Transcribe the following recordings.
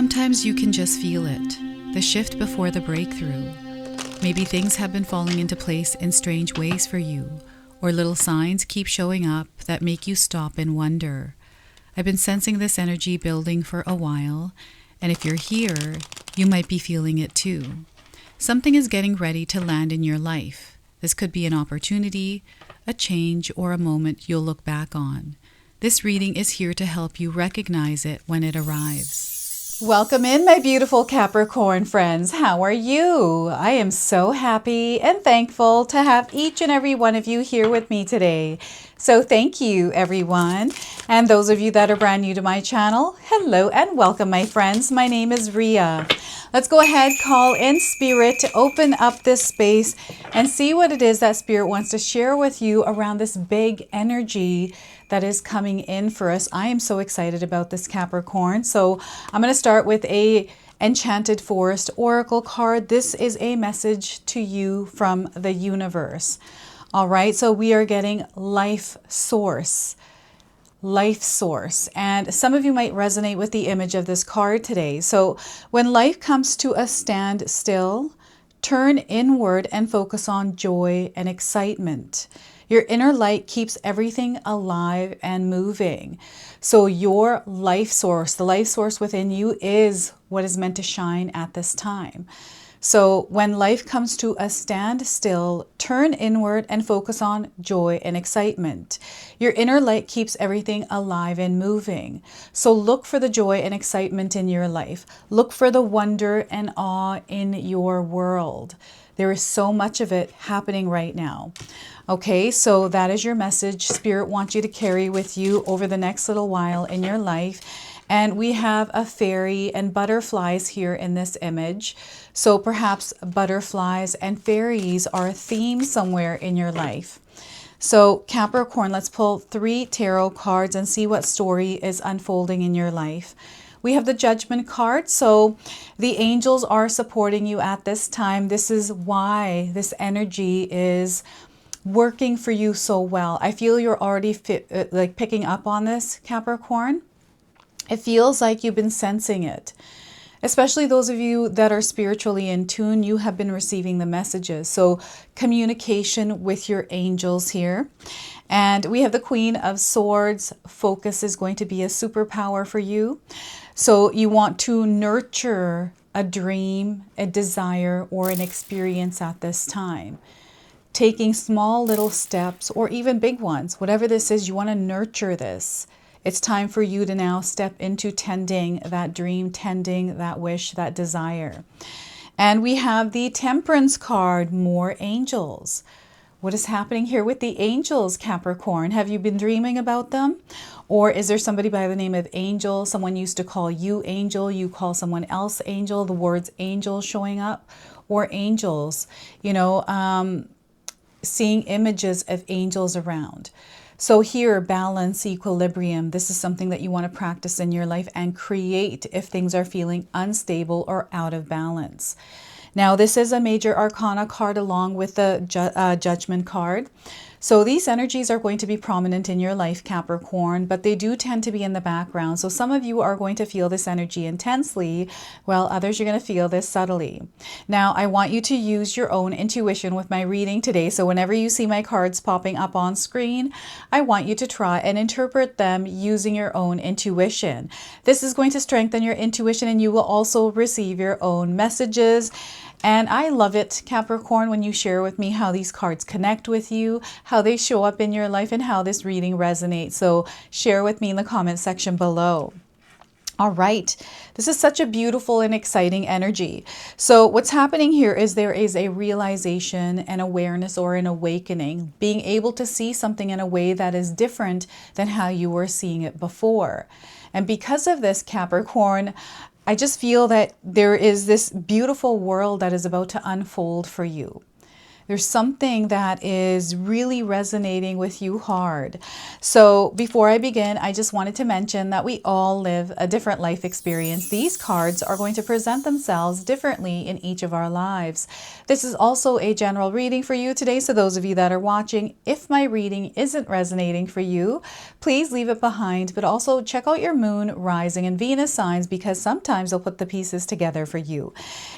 Sometimes you can just feel it, the shift before the breakthrough. Maybe things have been falling into place in strange ways for you, or little signs keep showing up that make you stop and wonder. I've been sensing this energy building for a while, and if you're here, you might be feeling it too. Something is getting ready to land in your life. This could be an opportunity, a change, or a moment you'll look back on. This reading is here to help you recognize it when it arrives. Welcome in, my beautiful Capricorn friends. How are you? I am so happy and thankful to have each and every one of you here with me today. So thank you, everyone. And those of you that are brand new to my channel, hello and welcome, my friends. My name is Ria. Let's go ahead, call in Spirit to open up this space and see what it is that Spirit wants to share with you around this big energy that is coming in for us. I am so excited about this, Capricorn. So I'm going to start with a Enchanted Forest Oracle card. This is a message to you from the universe. All right, so we are getting life source. Life source. And some of you might resonate with the image of this card today. So when life comes to a standstill, turn inward and focus on joy and excitement. Your inner light keeps everything alive and moving. So your life source, the life source within you, is what is meant to shine at this time. So when life comes to a standstill, turn inward and focus on joy and excitement. Your inner light keeps everything alive and moving. So look for the joy and excitement in your life. Look for the wonder and awe in your world. There is so much of it happening right now. Okay, so that is your message Spirit wants you to carry with you over the next little while in your life. And we have a fairy and butterflies here in this image. So perhaps butterflies and fairies are a theme somewhere in your life. So Capricorn, let's pull 3 tarot cards and see what story is unfolding in your life. We have the Judgment card. So the angels are supporting you at this time. This is why this energy is working for you so well. I feel you're already picking up on this, Capricorn. It feels like you've been sensing it. Especially those of you that are spiritually in tune, you have been receiving the messages. So communication with your angels here. And we have the Queen of Swords. Focus is going to be a superpower for you. So you want to nurture a dream, a desire, or an experience at this time. Taking small little steps or even big ones, whatever this is, you want to nurture this. It's time for you to now step into tending that dream, tending that wish, that desire. And we have the Temperance card, more angels. What is happening here with the angels, Capricorn? Have you been dreaming about them? Or is there somebody by the name of Angel? Someone used to call you Angel, you call someone else Angel, the words angel showing up, or angels, seeing images of angels around. So here, balance, equilibrium, this is something that you want to practice in your life and create if things are feeling unstable or out of balance. Now, this is a major arcana card along with the Judgment card. So these energies are going to be prominent in your life, Capricorn, but they do tend to be in the background. So some of you are going to feel this energy intensely, while others are going to feel this subtly. Now, I want you to use your own intuition with my reading today. So whenever you see my cards popping up on screen, I want you to try and interpret them using your own intuition. This is going to strengthen your intuition, and you will also receive your own messages. And I love it, Capricorn, when you share with me how these cards connect with you, how they show up in your life, and how this reading resonates. So share with me in the comment section below. All right, this is such a beautiful and exciting energy. So what's happening here is there is a realization, an awareness, or an awakening, being able to see something in a way that is different than how you were seeing it before. And because of this, Capricorn, I just feel that there is this beautiful world that is about to unfold for you. There's something that is really resonating with you hard. So before I begin, I just wanted to mention that we all live a different life experience. These cards are going to present themselves differently in each of our lives. This is also a general reading for you today. So those of you that are watching, if my reading isn't resonating for you, please leave it behind, but also check out your moon, rising, and Venus signs, because sometimes they'll put the pieces together for you.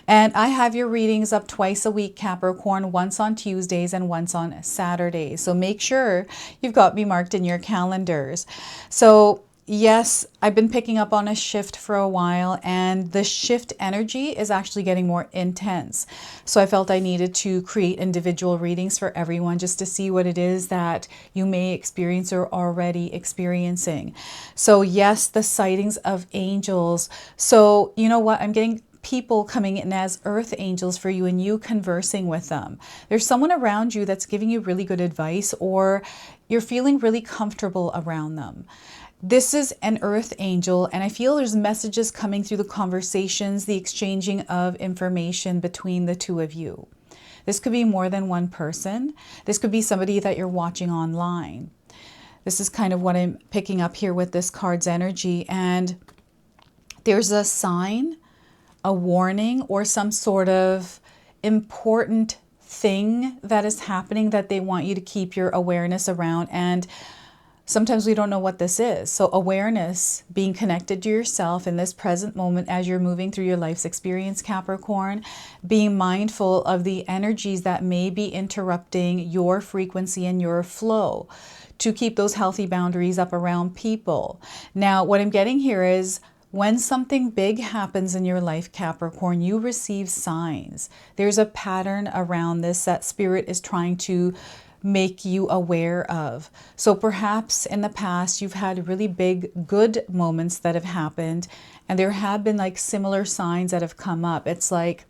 And I have your readings up twice a week, Capricorn, once on Tuesdays and once on Saturdays. So make sure you've got me marked in your calendars. So yes, I've been picking up on a shift for a while, and the shift energy is actually getting more intense. So I felt I needed to create individual readings for everyone just to see what it is that you may experience or already experiencing. So yes, the sightings of angels. So you know what? I'm getting people coming in as earth angels for you and you conversing with them. There's someone around you that's giving you really good advice, or you're feeling really comfortable around them. This is an earth angel, and I feel there's messages coming through the conversations, the exchanging of information between the two of you. This could be more than one person. This could be somebody that you're watching online. This is kind of what I'm picking up here with this card's energy. And there's a sign, a warning, or some sort of important thing that is happening that they want you to keep your awareness around. And sometimes we don't know what this is. So awareness, being connected to yourself in this present moment as you're moving through your life's experience, Capricorn, being mindful of the energies that may be interrupting your frequency and your flow, to keep those healthy boundaries up around people. Now, what I'm getting here is, when something big happens in your life, Capricorn, you receive signs. There's a pattern around this that Spirit is trying to make you aware of. So perhaps in the past you've had really big good moments that have happened, and there have been like similar signs that have come up. It's like,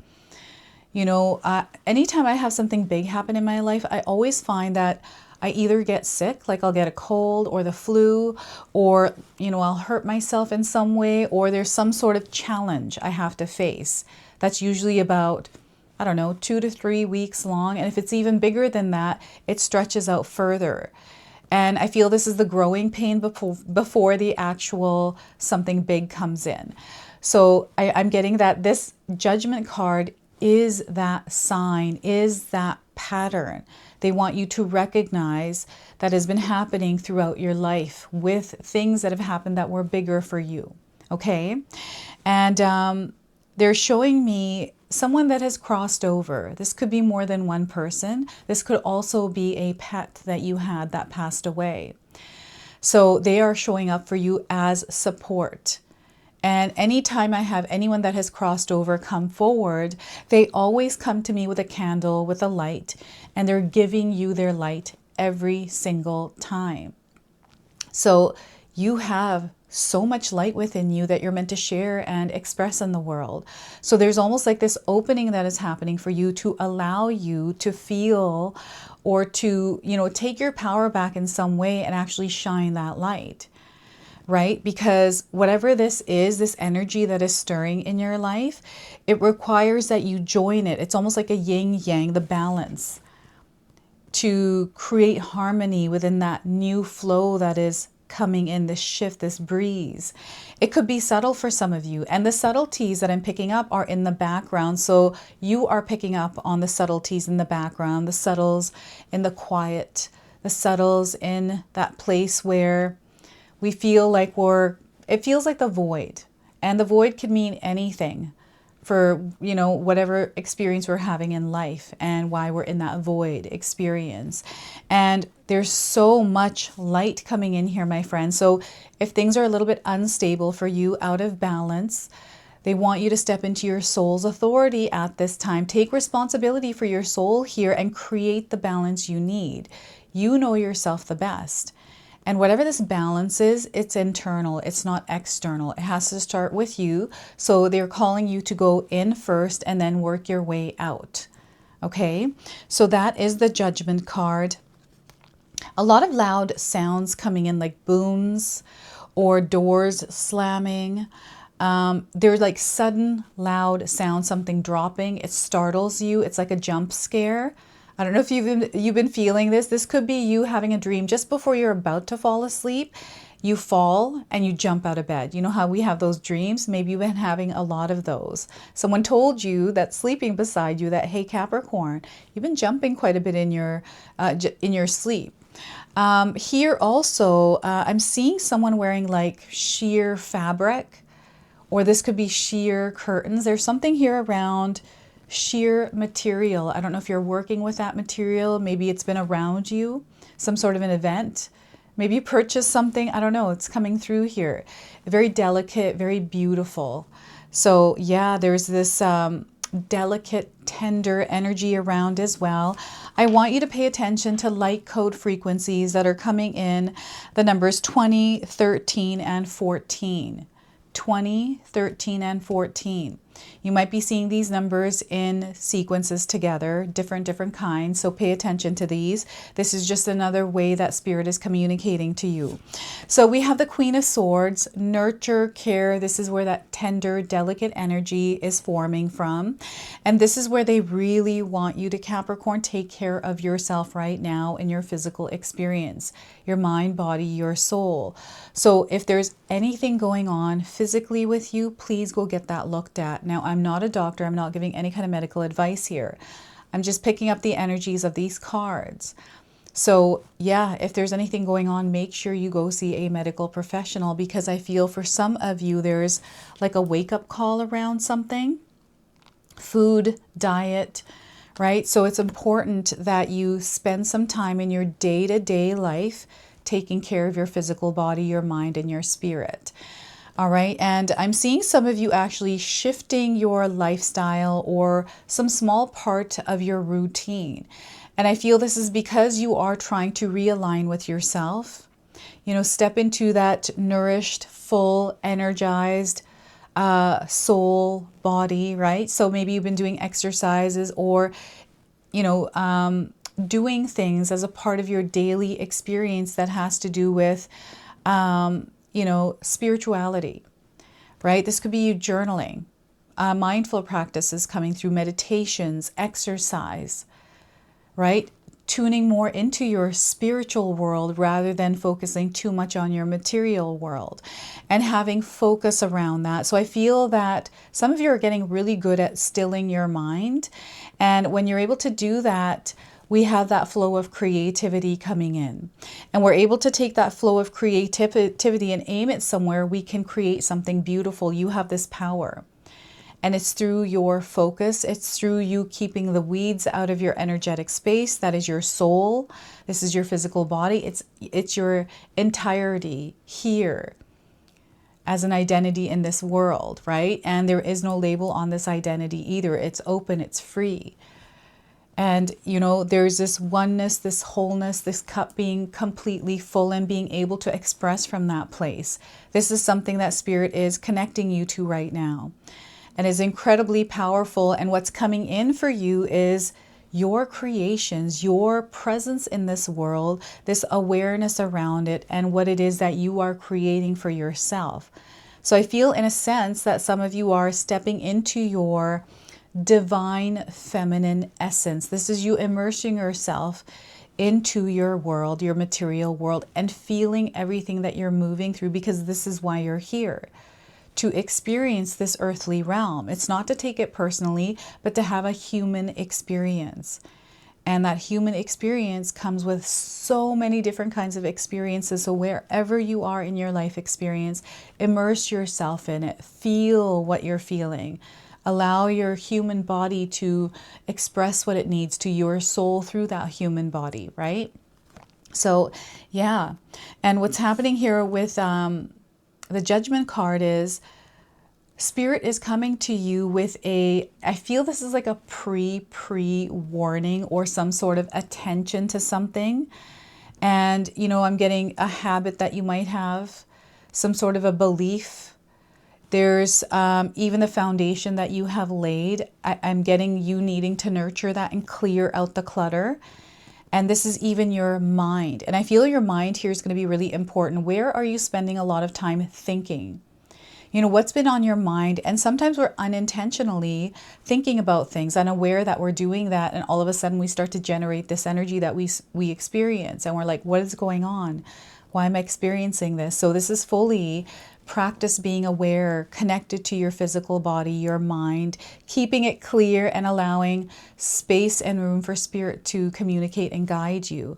you know, anytime I have something big happen in my life, I always find that I either get sick, like I'll get a cold or the flu, or, you know, I'll hurt myself in some way, or there's some sort of challenge I have to face. That's usually about, I don't know, 2 to 3 weeks long. And if it's even bigger than that, it stretches out further. And I feel this is the growing pain before the actual something big comes in. So I'm getting that this Judgment card is that sign, is that pattern. They want you to recognize that has been happening throughout your life with things that have happened that were bigger for you. Okay. And they're showing me someone that has crossed over. This could be more than one person. This could also be a pet that you had that passed away. So they are showing up for you as support. And anytime I have anyone that has crossed over come forward, they always come to me with a candle, with a light, and they're giving you their light every single time. So you have so much light within you that you're meant to share and express in the world. So there's almost like this opening that is happening for you to allow you to feel, or to, you know, take your power back in some way and actually shine that light. Right? Because whatever this is, this energy that is stirring in your life, it requires that you join it. It's almost like a yin yang, the balance, to create harmony within that new flow that is coming in, this shift, this breeze. It could be subtle for some of you, and the subtleties that I'm picking up are in the background. So you are picking up on the subtleties in the background, the subtles in the quiet, the subtles in that place where we feel like it feels like the void. And the void could mean anything for, you know, whatever experience we're having in life and why we're in that void experience. And there's so much light coming in here, my friend. So if things are a little bit unstable for you, out of balance, they want you to step into your soul's authority at this time. Take responsibility for your soul here and create the balance you need. You know yourself the best. And whatever this balance is, it's internal, it's not external. It has to start with you. So they're calling you to go in first and then work your way out. Okay, so that is the Judgment card. A lot of loud sounds coming in, like booms or doors slamming. They're like sudden loud sounds, something dropping. It startles you. It's like a jump scare. I don't know if you've been feeling this. This could be you having a dream just before you're about to fall asleep. You fall and you jump out of bed. You know how we have those dreams? Maybe you've been having a lot of those. Someone told you that's sleeping beside you that, hey, Capricorn, you've been jumping quite a bit in your sleep. Here also, I'm seeing someone wearing like sheer fabric, or this could be sheer curtains. There's something here around sheer material. I don't know if you're working with that material. Maybe it's been around you, some sort of an event. Maybe you purchased something. I don't know. It's coming through here. Very delicate, very beautiful. So yeah, there's this delicate, tender energy around as well. I want you to pay attention to light code frequencies that are coming in, the numbers 20, 13, and 14. 20, 13, and 14. You might be seeing these numbers in sequences together, different kinds, so pay attention to these. This is just another way that Spirit is communicating to you. So we have the Queen of Swords, nurture, care. This is where that tender, delicate energy is forming from. And this is where they really want you to, Capricorn, take care of yourself right now in your physical experience, your mind, body, your soul. So if there's anything going on physically with you, please go get that looked at. Now, I'm not a doctor. I'm not giving any kind of medical advice here. I'm just picking up the energies of these cards. So yeah, if there's anything going on, make sure you go see a medical professional, because I feel for some of you, there's like a wake-up call around something, food, diet, right? So it's important that you spend some time in your day-to-day life taking care of your physical body, your mind, and your spirit. All right. And I'm seeing some of you actually shifting your lifestyle or some small part of your routine. And I feel this is because you are trying to realign with yourself, you know, step into that nourished, full, energized soul, body, right? So maybe you've been doing exercises or, you know, doing things as a part of your daily experience that has to do with, you know, spirituality, right? This could be you journaling, mindful practices coming through, meditations, exercise, right? Tuning more into your spiritual world rather than focusing too much on your material world and having focus around that. So I feel that some of you are getting really good at stilling your mind. And when you're able to do that, we have that flow of creativity coming in. And we're able to take that flow of creativity and aim it somewhere. We can create something beautiful. You have this power. And it's through your focus. It's through you keeping the weeds out of your energetic space. That is your soul. This is your physical body. It's your entirety here as an identity in this world, right? And there is no label on this identity either. It's open, it's free. And, you know, there's this oneness, this wholeness, this cup being completely full and being able to express from that place. This is something that Spirit is connecting you to right now and is incredibly powerful. And what's coming in for you is your creations, your presence in this world, this awareness around it, and what it is that you are creating for yourself. So I feel in a sense that some of you are stepping into your divine feminine essence. This is you immersing yourself into your world, your material world, and feeling everything that you're moving through, because this is why you're here, to experience this earthly realm. It's not to take it personally, but to have a human experience. And that human experience comes with so many different kinds of experiences. So wherever you are in your life experience, immerse yourself in it. Feel what you're feeling. Allow your human body to express what it needs to your soul through that human body, right? So, yeah. And what's happening here with the Judgment card is Spirit is coming to you with I feel this is like a pre-warning or some sort of attention to something. And, you know, I'm getting a habit that you might have, some sort of a belief. There's even the foundation that you have laid. I'm getting you needing to nurture that and clear out the clutter. And this is even your mind. And I feel your mind here is going to be really important. Where are you spending a lot of time thinking? You know, what's been on your mind? And sometimes we're unintentionally thinking about things, unaware that we're doing that. And all of a sudden we start to generate this energy that we experience. And we're like, what is going on? Why am I experiencing this? So this is fully practice being aware, connected to your physical body, your mind, keeping it clear and allowing space and room for spirit to communicate and guide you.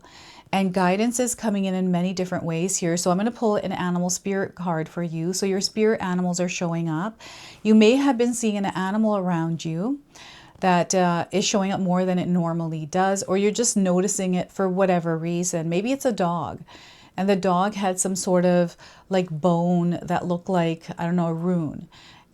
And guidance is coming in many different ways here. So I'm going to pull an animal spirit card for you. So your spirit animals are showing up. You may have been seeing an animal around you that is showing up more than it normally does, or you're just noticing it for whatever reason. Maybe it's a dog. And the dog had some sort of like bone that looked like, I don't know, a rune.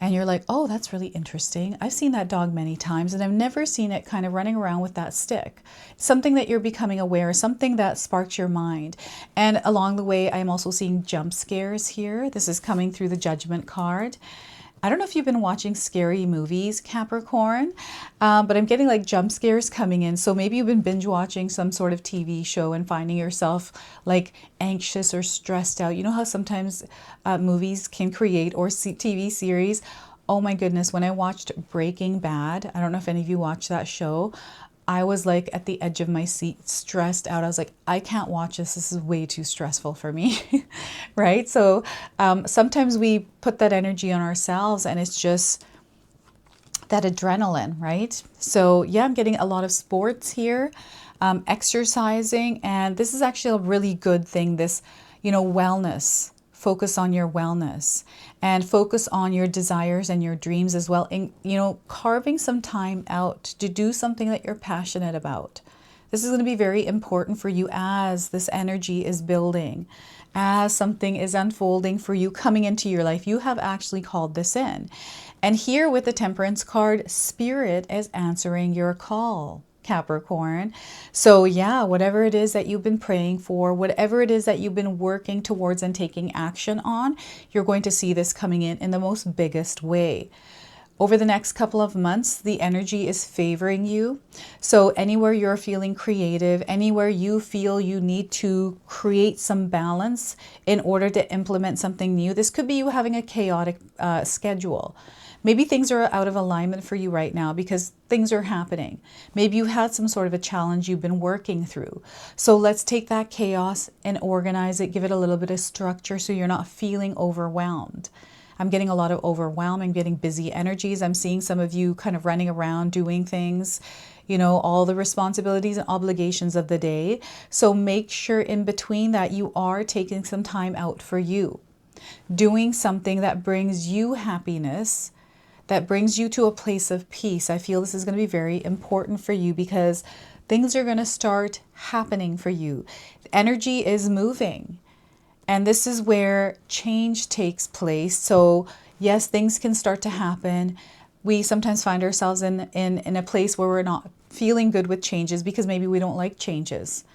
And you're like, oh, that's really interesting. I've seen that dog many times and I've never seen it kind of running around with that stick. Something that you're becoming aware, something that sparks your mind. And along the way, I'm also seeing jump scares here. This is coming through the Judgment card. I don't know if you've been watching scary movies, Capricorn, but I'm getting like jump scares coming in. So maybe you've been binge watching some sort of TV show and finding yourself like anxious or stressed out. You know how sometimes movies can create, or TV series. Oh my goodness, when I watched Breaking Bad, I don't know if any of you watched that show, I was like at the edge of my seat, stressed out. I was like, I can't watch this. This is way too stressful for me, right? So sometimes we put that energy on ourselves and it's just that adrenaline, right? So yeah, I'm getting a lot of sports here, exercising, and this is actually a really good thing. This, you know, wellness. Focus on your wellness and focus on your desires and your dreams as well. And, you know, carving some time out to do something that you're passionate about. This is going to be very important for you as this energy is building, as something is unfolding for you coming into your life. You have actually called this in. And here with the Temperance card, Spirit is answering your call, Capricorn. So yeah, whatever it is that you've been praying for, whatever it is that you've been working towards and taking action on, you're going to see this coming in the most biggest way. Over the next couple of months, the energy is favoring you. So anywhere you're feeling creative, anywhere you feel you need to create some balance in order to implement something new, this could be you having a chaotic schedule. Maybe things are out of alignment for you right now because things are happening. Maybe you had some sort of a challenge you've been working through. So let's take that chaos and organize it, give it a little bit of structure so you're not feeling overwhelmed. I'm getting a lot of overwhelm. I'm getting busy energies. I'm seeing some of you kind of running around doing things, you know, all the responsibilities and obligations of the day. So make sure in between that you are taking some time out for you, doing something that brings you happiness, that brings you to a place of peace. I feel this is going to be very important for you because things are going to start happening for you. Energy is moving. And this is where change takes place. So yes, things can start to happen. We sometimes find ourselves in a place where we're not feeling good with changes because maybe we don't like changes,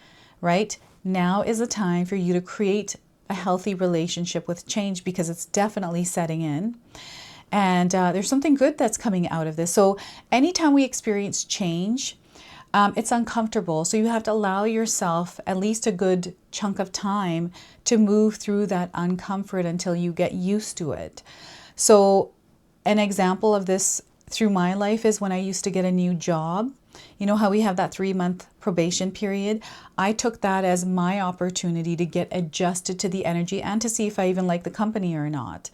right? Now is the time for you to create a healthy relationship with change because it's definitely setting in. And there's something good that's coming out of this. So anytime we experience change, it's uncomfortable. So you have to allow yourself at least a good chunk of time to move through that uncomfort until you get used to it. So an example of this through my life is when I used to get a new job. You know how we have that 3-month probation period? I took that as my opportunity to get adjusted to the energy and to see if I even like the company or not.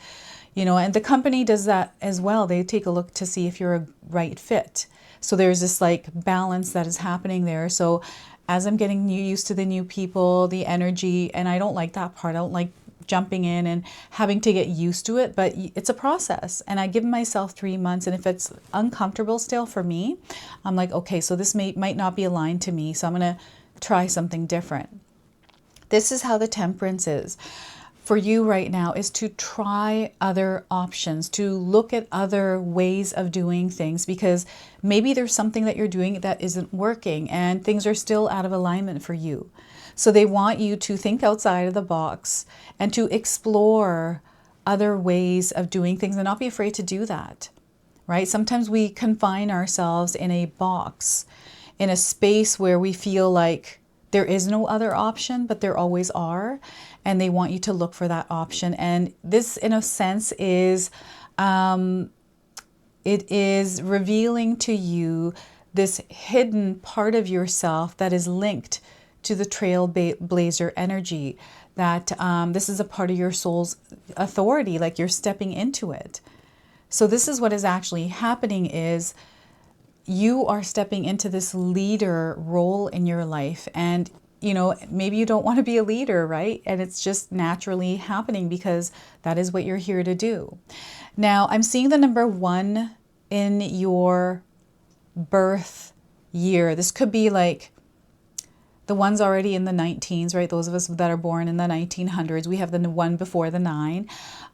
You know, and the company does that as well. They take a look to see if you're a right fit. So there's this like balance that is happening there. So as I'm getting used to the new people, the energy, and I don't like that part. I don't like jumping in and having to get used to it, but it's a process. And I give myself 3 months. And if it's uncomfortable still for me, I'm like, okay, so this might not be aligned to me. So I'm going to try something different. This is how the Temperance is for you right now, is to try other options, to look at other ways of doing things, because maybe there's something that you're doing that isn't working and things are still out of alignment for you. So they want you to think outside of the box and to explore other ways of doing things and not be afraid to do that, right? Sometimes we confine ourselves in a box, in a space where we feel like there is no other option, but there always are. And they want you to look for that option. And this, in a sense, is, it is revealing to you this hidden part of yourself that is linked to the trailblazer energy, that this is a part of your soul's authority, like you're stepping into it. So this is what is actually happening, is you are stepping into this leader role in your life. And, you know, maybe you don't want to be a leader, right? And it's just naturally happening because that is what you're here to do. Now, I'm seeing the number 1 in your birth year. This could be like the ones already in the 19s, right? Those of us that are born in the 1900s, we have the 1 before the 9.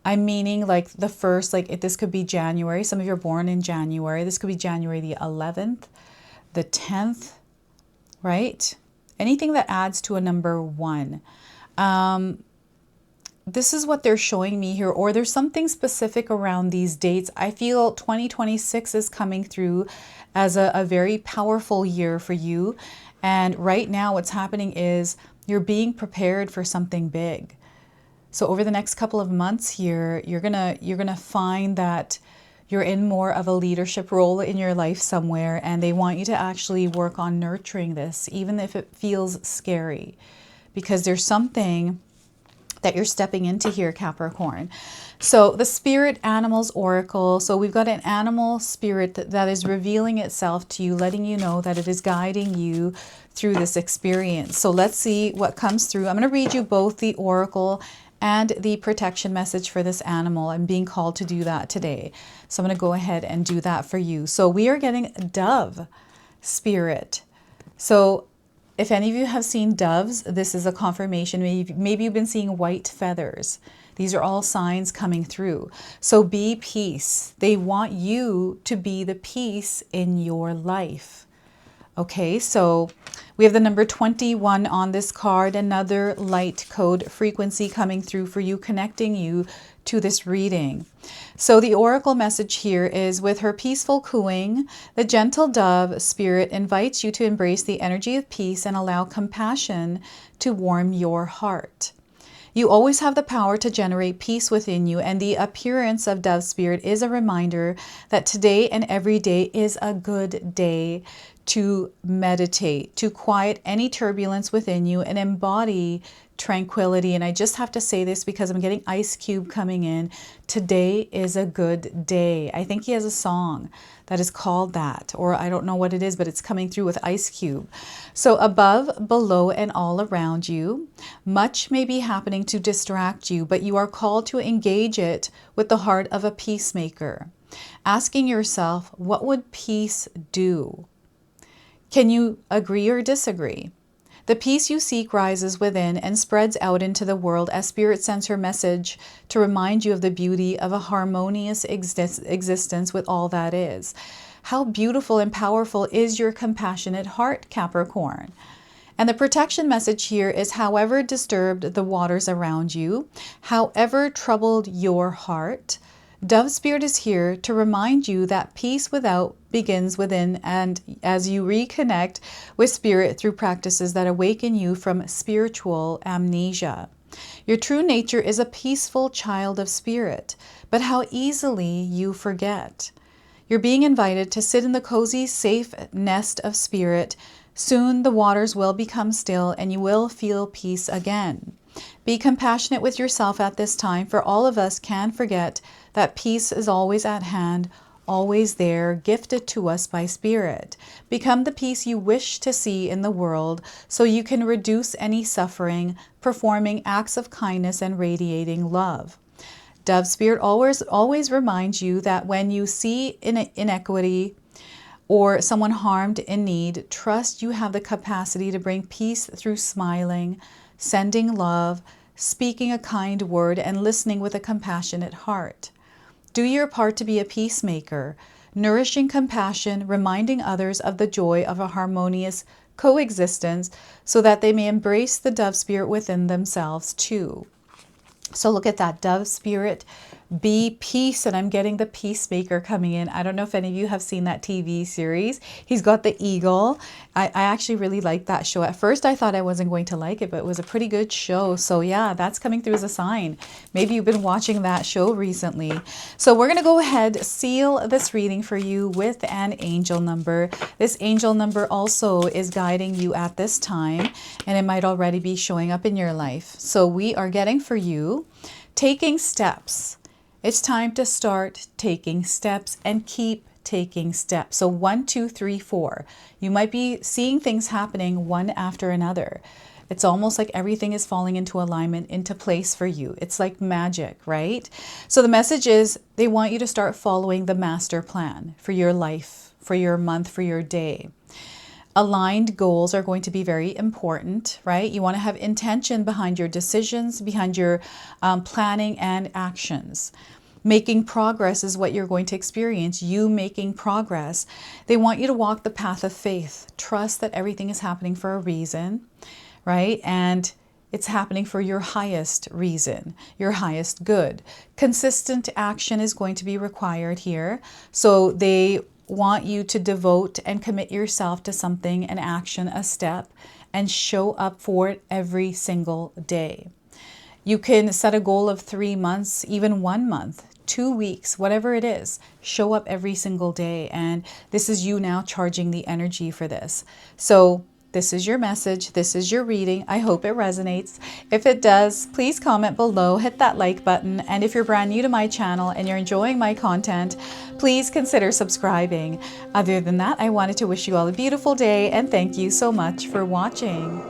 I'm meaning like the first, like this could be January. Some of you are born in January. This could be January the 11th, the 10th, right? Anything that adds to a number 1. This is what they're showing me here, or there's something specific around these dates. I feel 2026 is coming through as a very powerful year for you. And right now what's happening is you're being prepared for something big. So over the next couple of months here, you're gonna find that you're in more of a leadership role in your life somewhere, and they want you to actually work on nurturing this, even if it feels scary, because there's something that you're stepping into here, Capricorn. So the Spirit Animals Oracle. So we've got an animal spirit that is revealing itself to you, letting you know that it is guiding you through this experience. So let's see what comes through. I'm going to read you both the Oracle and the protection message for this animal. I'm being called to do that today. So I'm going to go ahead and do that for you. So we are getting dove spirit. So if any of you have seen doves, this is a confirmation. Maybe you've been seeing white feathers. These are all signs coming through. So be peace. They want you to be the peace in your life. Okay, so we have the number 21 on this card, another light code frequency coming through for you, connecting you to this reading. So the oracle message here is, with her peaceful cooing, the gentle dove spirit invites you to embrace the energy of peace and allow compassion to warm your heart. You always have the power to generate peace within you, and the appearance of dove spirit is a reminder that today and every day is a good day to meditate, to quiet any turbulence within you and embody tranquility. And I just have to say this because I'm getting Ice Cube coming in. Today is a good day. I think he has a song that is called that, or I don't know what it is, but it's coming through with Ice Cube. So above, below, and all around you, much may be happening to distract you, but you are called to engage it with the heart of a peacemaker, asking yourself, what would peace do? Can you agree or disagree? The peace you seek rises within and spreads out into the world as Spirit sends her message to remind you of the beauty of a harmonious existence with all that is. How beautiful and powerful is your compassionate heart, Capricorn? And the protection message here is, however disturbed the waters around you, however troubled your heart, Dove Spirit is here to remind you that peace without begins within, and as you reconnect with Spirit through practices that awaken you from spiritual amnesia. Your true nature is a peaceful child of Spirit, but how easily you forget. You're being invited to sit in the cozy, safe nest of Spirit. Soon the waters will become still and you will feel peace again. Be compassionate with yourself at this time, for all of us can forget that peace is always at hand, always there, gifted to us by Spirit. Become the peace you wish to see in the world so you can reduce any suffering, performing acts of kindness and radiating love. Dove Spirit always reminds you that when you see inequity or someone harmed in need, trust you have the capacity to bring peace through smiling, sending love, speaking a kind word, and listening with a compassionate heart. Do your part to be a peacemaker, nourishing compassion, reminding others of the joy of a harmonious coexistence so that they may embrace the Dove Spirit within themselves too. So look at that, Dove Spirit Be peace, and I'm getting the peacemaker coming in. I don't know if any of you have seen that TV series. He's got the eagle. I actually really liked that show. At first I thought I wasn't going to like it, but it was a pretty good show. So yeah, that's coming through as a sign. Maybe you've been watching that show recently. So we're going to go ahead, seal this reading for you with an angel number. This angel number also is guiding you at this time, and it might already be showing up in your life. So we are getting for you, taking steps. It's time to start taking steps and keep taking steps. So 1, 2, 3, 4. You might be seeing things happening one after another. It's almost like everything is falling into alignment, into place for you. It's like magic, right? So the message is they want you to start following the master plan for your life, for your month, for your day. Aligned goals are going to be very important, right? You want to have intention behind your decisions, behind your planning and actions. Making progress is what you're going to experience, you making progress. They want you to walk the path of faith. Trust that everything is happening for a reason, right? And it's happening for your highest reason, your highest good. Consistent action is going to be required here. So they want you to devote and commit yourself to something, an action, a step, and show up for it every single day. You can set a goal of 3 months, even 1 month, 2 weeks, whatever it is. Show up every single day. And this is you now charging the energy for this. So this is your message. This is your reading. I hope it resonates. If it does, please comment below, hit that like button. And if you're brand new to my channel and you're enjoying my content, please consider subscribing. Other than that, I wanted to wish you all a beautiful day and thank you so much for watching.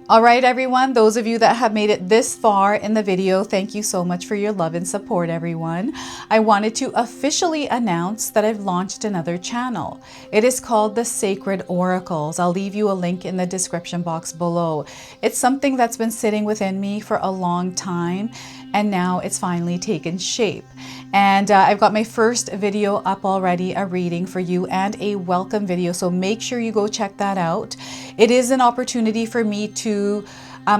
All right, everyone, those of you that have made it this far in the video, thank you so much for your love and support, everyone. I wanted to officially announce that I've launched another channel. It is called The Sacred Oracles. I'll leave you a link in the description box below. It's something that's been sitting within me for a long time, and now it's finally taken shape. And I've got my first video up already, a reading for you and a welcome video. So make sure you go check that out. It is an opportunity for me to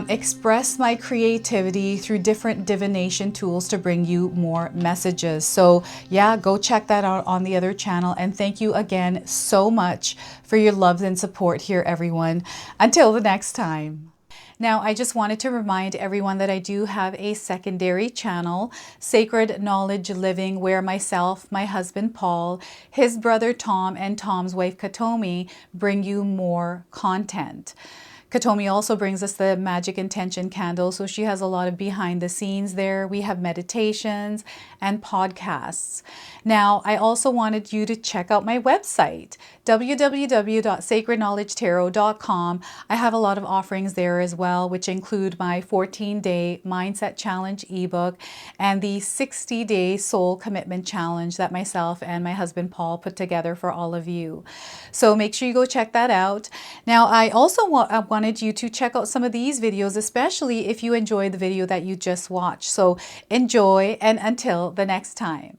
express my creativity through different divination tools to bring you more messages. So yeah, go check that out on the other channel. And thank you again so much for your love and support here, everyone. Until the next time. Now, I just wanted to remind everyone that I do have a secondary channel, Sacred Knowledge Living, where myself, my husband Paul, his brother Tom, and Tom's wife Katomi bring you more content. Katomi also brings us the Magic Intention candle, so she has a lot of behind the scenes there. We have meditations and podcasts. Now, I also wanted you to check out my website, www.sacredknowledgetarot.com. I have a lot of offerings there as well, which include my 14-day Mindset Challenge ebook and the 60-day Soul Commitment Challenge that myself and my husband Paul put together for all of you. So make sure you go check that out. Now, I also wanted you to check out some of these videos, especially if you enjoyed the video that you just watched. So enjoy, and until the next time.